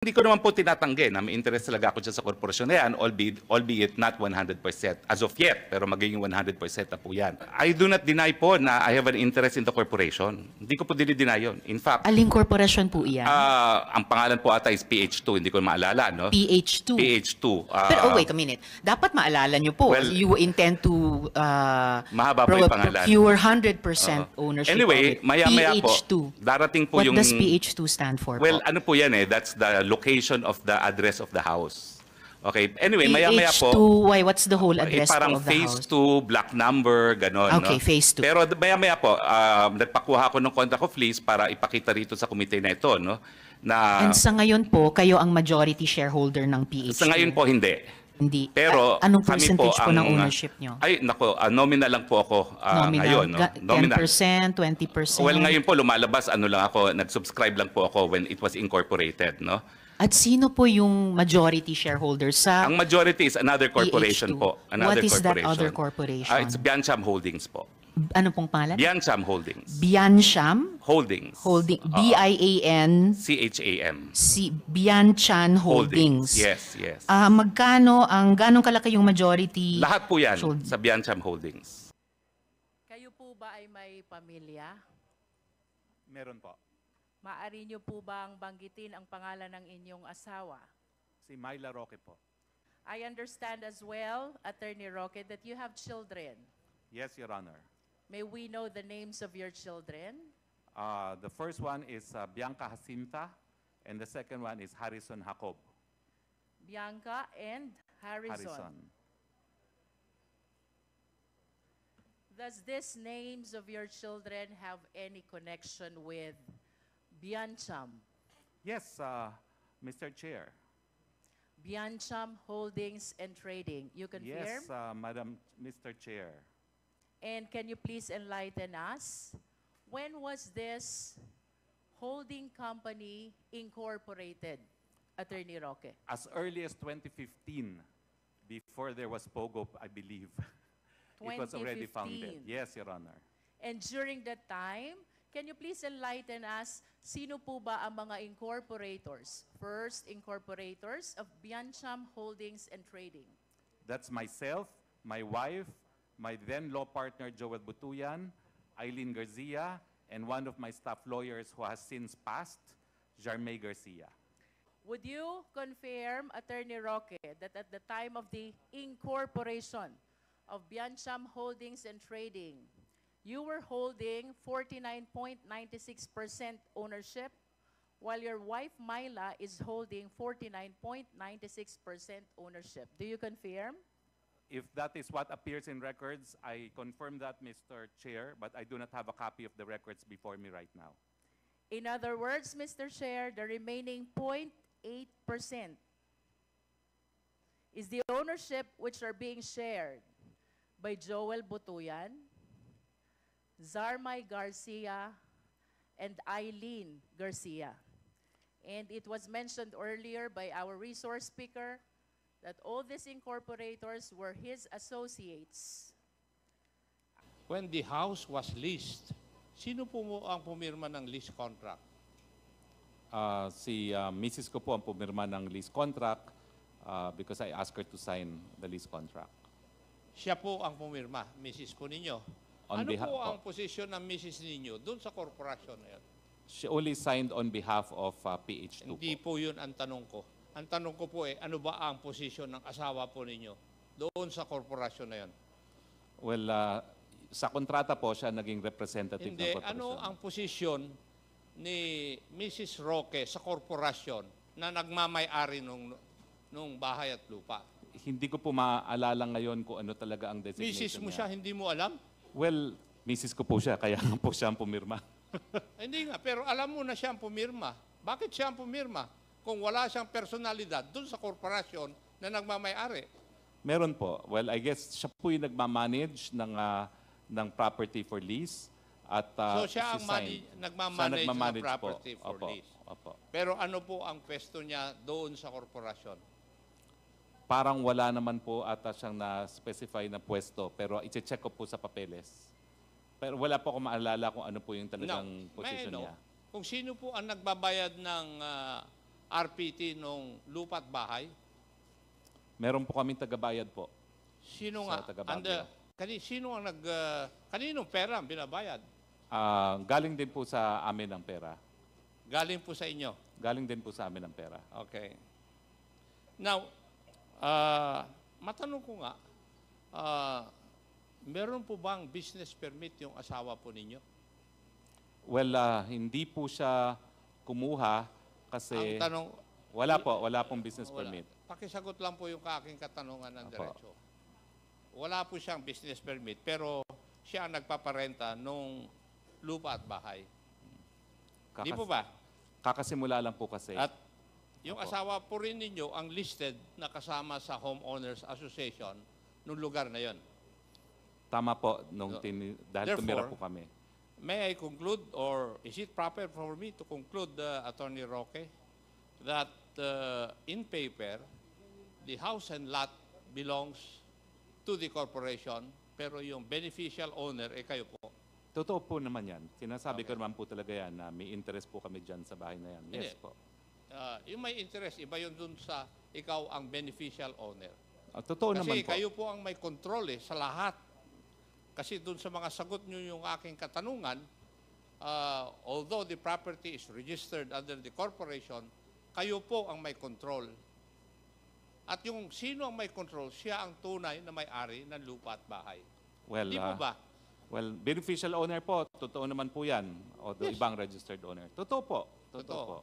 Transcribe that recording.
Hindi ko naman po tinatanggi na may interest talaga ako dyan sa korporasyon na yan, albeit not 100% as of yet, pero magiging 100% na po yan. I do not deny po na I have an interest in the corporation. Hindi ko po dinideny yun. In fact, Aling korporasyon po iyan? ang pangalan po ata is PH2, hindi ko maalala, no? PH2. PH2. Pero wait a minute. Dapat maalala nyo po, well, you intend to mahaba po yung pangalan. procure 100% ownership Anyway, of it. maya-maya po, PH2. darating po What yung... does PH2 stand for Well, po? ano po yan eh, that's the location of the address of the house. Okay, anyway, maya-maya po... PH2, why? What's the whole address parang po of the phase house? 2, black number, gano'n. Okay, no? phase 2. Pero maya-maya po, nagpakuha ako ng contract of lease para ipakita rito sa komite na ito, no? Na, And sa ngayon po, kayo ang majority shareholder ng PH2? sa ngayon po, hindi. Hindi. Pero Anong kami percentage po, ang, ng ownership nyo? Ay, nako, nominal lang po ako ngayon. No? 10%, 20%? Well, ngayon po lumalabas, ano lang ako, nag-subscribe lang po ako when it was incorporated, no? At sino po yung majority shareholder sa Ang majority is another corporation PH2? po. Another What is that corporation. other corporation? It's Biancham Holdings po. Ano pong pangalan? Biancham Holdings. Biancham Holdings. Holding. B-I-A-N. CHAM. Si Bianchan Holdings. Yes, yes. Ganong kalaki yung majority? Lahat po yan Sold. sa Biancham Holdings. Kayo po ba ay may pamilya? Meron po. Maari niyo po bang banggitin ang pangalan ng inyong asawa? Si Myla Roque po. I understand as well, Attorney Roque, that you have children. Yes, Your Honor. May we know the names of your children? The first one is Bianca Jacinta, and the second one is Harrison Jacob. Bianca and Harrison. Does these names of your children have any connection with Biancham? Yes, Mr. Chair. Biancham Holdings and Trading. You confirm? Yes, Madam Mr. Chair. And can you please enlighten us? When was this holding company incorporated, Attorney Roque? As early as 2015, before there was Pogo, I believe, it was already founded. 2015. Yes, Your Honor. And during that time, can you please enlighten us, sino po ba ang mga incorporators, first incorporators of Biancham Holdings and Trading? That's myself, my wife, my then law partner Joel Butuyan, Eileen Garcia, and one of my staff lawyers who has since passed, Jarmay Garcia. Would you confirm, Attorney Roque, that at the time of the incorporation of Biancham Holdings and Trading, you were holding 49.96% ownership, while your wife Myla is holding 49.96% ownership? Do you confirm? If that is what appears in records, I confirm that, Mr. Chair, but I do not have a copy of the records before me right now. In other words, Mr. Chair, the remaining 0.8% is the ownership which are being shared by Joel Butuyan, Zarmay Garcia, and Eileen Garcia. And it was mentioned earlier by our resource speaker that all these incorporators were his associates. When the house was leased, sino po mo ang pumirma ng lease contract? Si Mrs. ko po ang pumirma ng lease contract because I asked her to sign the lease contract. Siya po ang pumirma, Mrs. po ninyo. On Ano behalf po ang of- posisyon ng Mrs. ninyo doon sa korporasyon na yan? She only signed on behalf of PH2 Hindi po. po yun ang tanong ko. Ang tanong ko po ano ba ang posisyon ng asawa po ninyo doon sa korporasyon na yan? Well, sa kontrata po siya naging representative Hindi, ng korporasyon. ano ang posisyon ni Mrs. Roque sa korporasyon na nagmamay-ari nung bahay at lupa? Hindi ko po maalala ngayon kung ano talaga ang designation Mrs. mo niya. siya, hindi mo alam? Well, Mrs. ko po siya, kaya nga po siya ang pumirma. Hindi nga, pero alam mo na siya ang pumirma. Bakit siya ang pumirma? Kung wala siyang personalidad doon sa korporasyon na nagmamay-ari. Meron po. Well, I guess siya po yung nagmamanage ng property for lease. At, So siya ang signed. nagmamanage Siya ng property for Opo, lease. opo. Pero ano po ang pwesto niya doon sa korporasyon? Parang wala naman po ata siyang na-specify na pwesto, pero i-check ko po sa papeles. Pero wala po ako maalala kung ano po yung talagang May position ano, niya. Kung sino po ang nagbabayad ng RPT nung lupa at bahay? Meron po kaming tagabayad po. Sino Sa nga? taga Baguio. Sino ang kaninong pera ang binabayad? Galing din po sa amin ang pera. Galing po sa inyo. Galing din po sa amin ang pera. Okay. Now, matanong ko nga, meron po bang business permit yung asawa po ninyo? Well, hindi po siya kumuha kasi Ang tanong, wala pong business wala. permit. Pakisagot lang po yung aking katanungan ng Apo. diretso. Wala po siyang business permit, pero siya ang nagpaparenta nung lupa at bahay. Di po ba? Kakasimula lang po kasi. At yung Apo. asawa po rin ninyo ang listed na kasama sa Homeowners Association nung lugar na yon. Tama po dahil tumira Therefore, po kami. May I conclude, or is it proper for me to conclude, Attorney Roque, that in paper, the house and lot belongs to the corporation, pero yung beneficial owner, kayo po? Totoo po naman yan. Sinasabi ko Okay. naman po talaga yan na may interest po kami dyan sa bahay na yan. Yes Hindi. po. Yung may interest, iba yun dun sa ikaw ang beneficial owner. Totoo naman Kasi po. kayo po ang may control sa lahat. Kasi dun sa mga sagot nyo yung aking katanungan, although the property is registered under the corporation, kayo po ang may control. At yung sino ang may control, siya ang tunay na may-ari ng lupa at bahay. Well, Di po ba? well, beneficial owner po, totoo naman po yan. O Yes. ibang registered owner. Totoo po. Totoo Totoo. po.